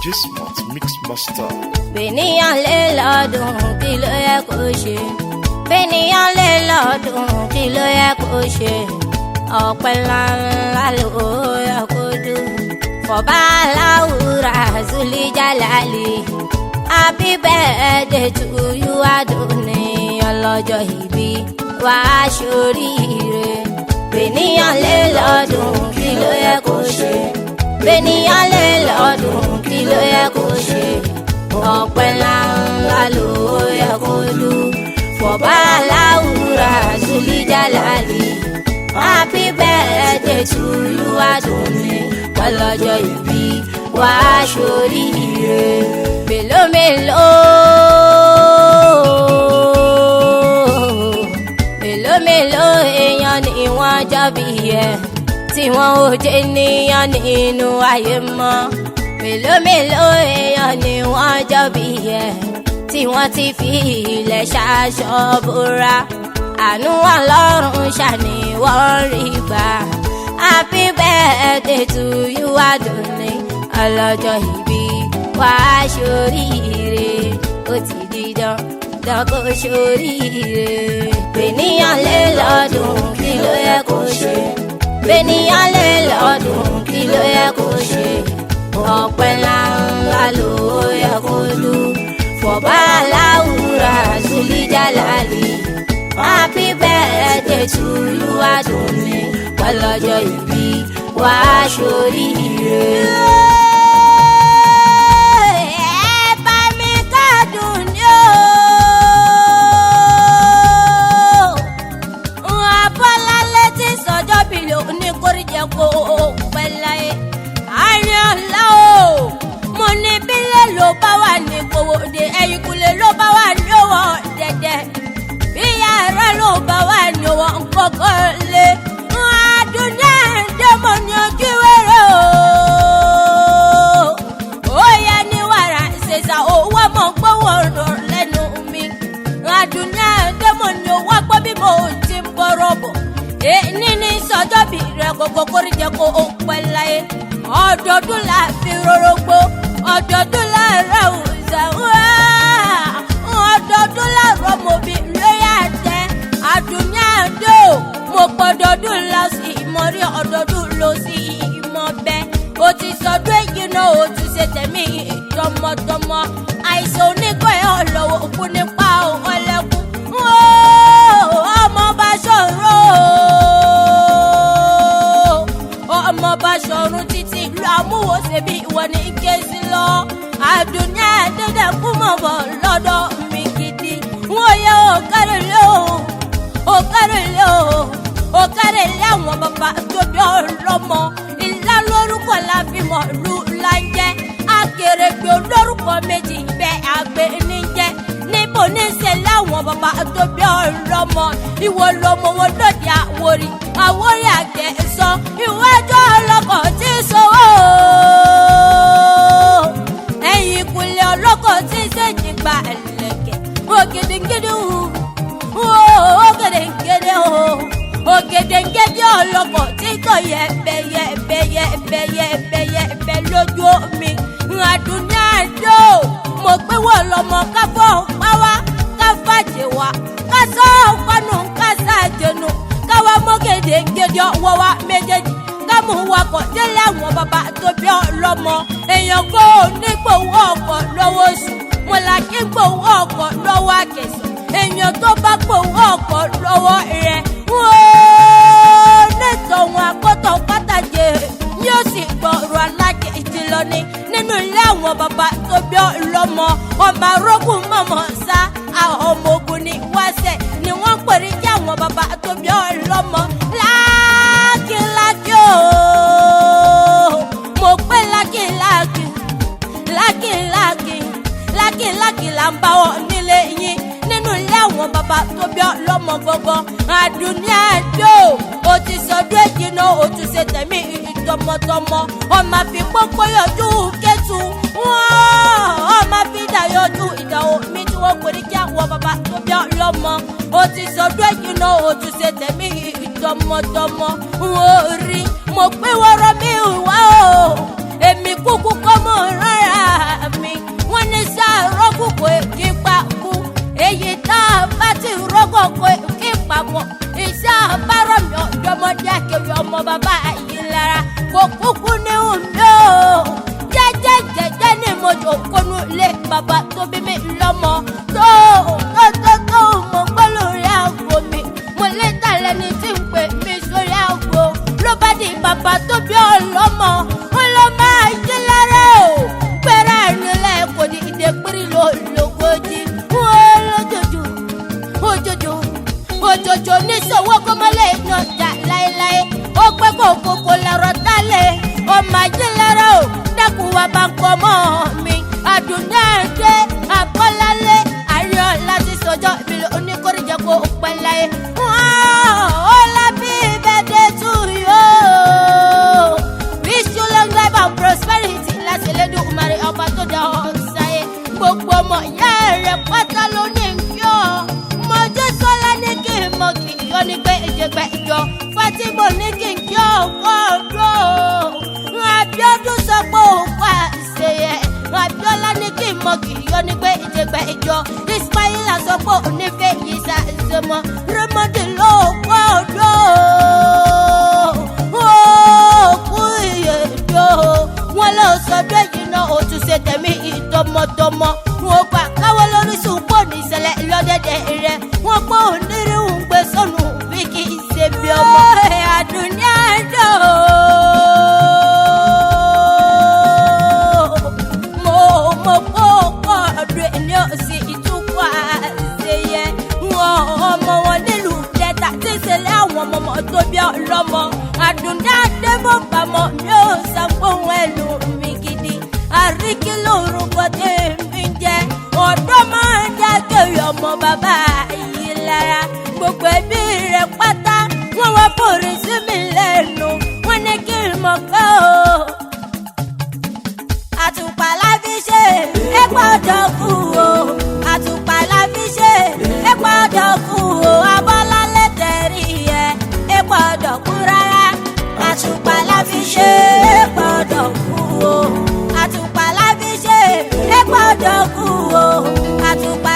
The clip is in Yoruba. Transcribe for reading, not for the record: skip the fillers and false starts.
DJ Smart Mix Master. Bènìyàn lè lọ́dún kí ló yẹ kó ṣe. Bènìyàn lè lọ́dún kí ló yẹ kó ṣe. Ọpẹ́ ńláńlá ló yẹ kó dùn. Fọba aláwùrà Zuli Jalali. Happy birthday to you Adoni. Ọlọ́jọ́ ìbí wàá ṣoríire. Bènìyàn lè lọ́dún kí ló yẹ kó ṣe. Bènìyàn lè lọ́dún kí ló yẹ kó ṣe. Ọpẹ́ ńláńlá ló yẹ kó dùn. Fọba aláwùrà Zuli Jalali. Happy birthday to you Adoni. Ọlọ́jọ́ ìbí wàá ṣoríire. Mélòó mélòó èèyàn ni wọ́n jọ bí ẹ tí wọ́n ò jẹ́ níyàn nínú ayé mọ́. Mélòó èèyàn ni wọ́n jọ bí ẹ tí wọ́n ti fi ilẹ̀ ṣaṣọ bora. Àánú Ọlọ́run ṣàní wọ́n rí gbà. Happy birthday to you Adoni. Ọlọ́jọ́ ìbí wàá ṣoríire. Ó ti di dandan kó ṣoríire. Bènìyàn lè lọ́dún kí ló yẹ kó ṣe. Bènìyàn lè lọ́dún kí ló yẹ kó ṣe. Ọpẹ́ ńláńlá ló yẹ kó dùn. Fọba aláwùrà Zuli Jalali. Happy birthday to you Adoni. Ọlọ́jọ́ ìbí wàá ṣoríire. Ọdọọdún la fi rorogbo, ọdọọdún la ra òòsà wá, ọdọọdún la rọmọbi lóyà tẹ. Àdùnní àdó mo pọdọọdún lọ sí ìmọ̀rí, ọdọọdún lọ sí ìmọ̀ bẹ́ẹ̀. O ti sọdún èyí náà o ti ṣe tẹ̀mí tọmọtọmọ. Àìsàn oníkọ̀ ẹ̀ ọ̀lọ́wọ́ òkú nípa ọlẹ́kùn. Ọmọ bá ṣòro, ọmọ bá ṣọ̀run títí ìlú amúwò ṣebí ìwọ ní kéésì lọ. Àdùnní àdédé kú mọ̀ bọ̀ lọ́dọ̀ mi gidi. Wọ́n yẹ òkèrèlé o, òkèrèlé o, òkèrèlé àwọn bàbá tóbi ọlọ́mọ. Ìlà lórúkọ la fi mọ̀ lù láńjẹ́. Akèrègbè olórúkọ méjì bẹ́ẹ̀ àgbẹ̀ níjẹ́. Níbo ní ṣe láwọn bàbá tóbi ọlọ́mọ. Ìwọ lọmọ wọn lòdì àwòrì, àwòrì àgbẹ̀ sọ. Ìwájú ọlọ́kọ̀ tí sọ́wọ́. Ẹ̀yìn ìkùlẹ̀ ọlọ́kọ̀ tí ṣèjì gba ẹ̀lẹ́kẹ̀. Ògèdèǹgèdè o, ògèdèǹgèdè o, ògèdèǹgèdè ọlọ́kọ̀ tí kò yẹ̀bẹ̀ lójú omi. Àdùnní àdó mo gbé wọ̀ lọ́mọ káfọ́ pàwá káfàjẹ̀ wá kásọ̀ pánú kásàjẹ̀nu káwá mọ́gèdèǹgèdè ọwọ́ wa méjèèjì. Kámú wakọ̀ délé àwọn bàbá tóbi ọlọ́mọ. Èèyàn kò ní gbowó ọkọ̀ lọ́wọ́ oṣù. Mo là kí gbowó ọkọ̀ lọ́wọ́ àkẹ́sọ̀. Èèyàn tó bá gbowó ọkọ̀ lọ́wọ́ rẹ̀. Wọ́n nẹ́tọ̀ wọn àkọ́tọ̀ pàtàkì yóò sì gbọ̀rọ̀ alákejì lọ ní. Nínú ilé àwọn bàbá tóbi ọlọ́mọ. Ọmọ arógún mọ̀mọ́ sá. Àwọn ọmọ ogun ní wáṣẹ̀ ni wọ́n pèrè kí àwọn bàbá tóbi ọlọ́mọ. Lákìlákì o, mo pé lákìlákì, lákìlákì là ń bá wọn nílé yín. Nínú ilé àwọn bàbá tóbi ọlọ́mọ gbogbo. Àdùnní àdó o ti sọdún èjì náà o ti ṣe tẹ̀mí tọmọtọmọ. Ọmọ fi pópó yọjú kẹ́tù. Ọmọ fi dà yọjú ìdáwó mi tí wọ́n pèrè kí àwọn bàbá tóbi ọlọ́mọ. O ti sọdún èjì náà o ti ṣe tẹ̀mí tọmọtọmọ. Wọ́n rí mo pé wọ́rọ̀ mi wá o. Èmi kúkú kọ́ mọ̀ rárá. bàbá tó bí mi lọ́mọ tó mọ̀ gbọ́ lórí àgbo mi mo lè tàlẹ́ ní tí ń pè mí sórí àgbo ló bá di bàbá tó bí ọlọ́mọ ó lọ máa jí lára o pẹ̀rẹ́ nílẹ̀ kò ní ìdẹ́pẹ́rì lógójì wọ́n òjòjò ní sọ̀wọ́ kó má lè yàn jà láéláé ó pẹ́ kòkòkò lọ́rọ̀ tálẹ̀ ó máa jí lára o dákun wá bá ń kọ́ mọ́ mi àdùnní àdé àbọ́lálé àríọ̀ láti sọjọ́ ìbílẹ̀ oníkórìjẹ́ kó pẹ́ láyé. ó lábí birthday to you wish you long life and prosperity láti lédùn umari ọba tó dá ọ sáyé gbogbo ọmọ ìyá rẹ̀ pátá ló ní kí ọ mọ̀jẹ́ sọ́lá ní kí n mọ̀ kí ọ ní pé ìjẹgbẹ́ ìjọ Fatima ní kí n kí ọ kọ́ ọdún Abíọ́dún sọ pé òun pa àṣeyẹ Abíọ́lá ní kí n mọ̀ kí ọ ní pé ìjẹgbẹ́ ìjọ Ismaila sọ pé òun nífẹ̀ẹ́ yìí ṣàṣemọ Rẹ́mọ́dì ló kọ́ ọdún òkú ìyèdò wọn lọ sọdún èyí náà ó tún ṣe tẹ̀mí ìtọmọtọmọ wọn gbà káwọ́ lórí sùpọ̀ ní ìṣẹ̀lẹ̀ lọ́dẹ̀dẹ̀ rẹ̀ wọn pọ̀ onírìhùn gbé sọnù bí kì í ṣe bí ọmọ àdùnní àdó. mo kọ́ ọdún ẹni ọ̀sìn ìtúkọ̀ àṣeyẹ wọn ọmọ wọn nílùú dẹ́ta tí ìṣẹ̀lẹ̀ àwọn ọmọ tó bí ọlọ́mọ àdùnní àdébọ̀bàmọ́ mi ò ṣàgbọ́n ẹlù mi gidi àríkí lórúkọ tèmi jẹ́ ọ̀dọ́ máa ń dágbére ọmọ bàbá yìí lára gbogbo ẹbí rẹ̀ pátá wọ́n wá forí sí mi lẹ́nu wọ́n ní kí n mọ̀ pé o àtùpà la fi ṣe é gbọ́dọ̀ kú o àtùpà la fi ṣe é gbọ́dọ̀ kú o Abọ́lálé tẹ̀rí ẹ̀ é gbọ́dọ̀ kú rárá àtùpà la fi ṣe é gbọ́dọ̀ kú o àtùpà la fi ṣe é gbọ́dọ̀ kú o àtùpà